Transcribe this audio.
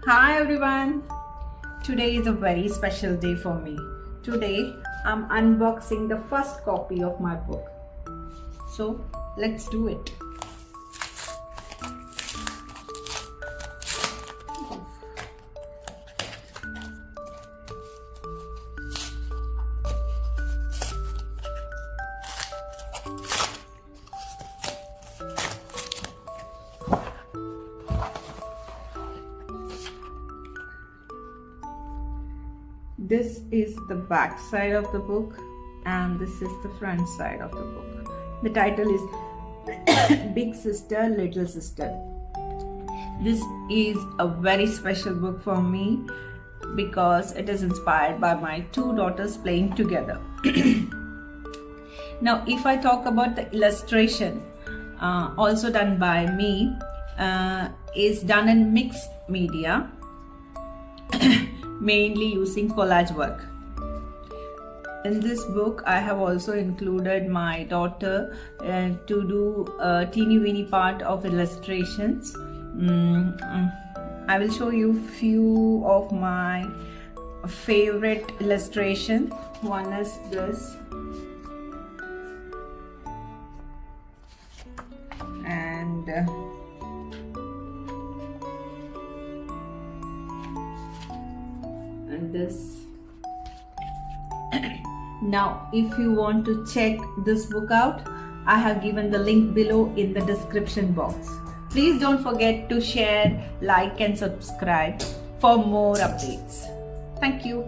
Hi everyone! Today is a very special day for me. Today I'm unboxing the first copy of my book. So let's do it. This is the back side of the book and this is the front side of the book. The title is Big Sister, Little Sister. This is a very special book for me because it is inspired by my two daughters playing together. Now, if I talk about the illustration, also done by me, is done in mixed media. Mainly using collage work. In this book, I have also included my daughter to do a teeny weeny part of illustrations. I will show you few of my favorite illustration. One is this, and this. Now, if you want to check this book out, I have given the link below in the description box. Please don't forget to share, like and subscribe for more updates. Thank you.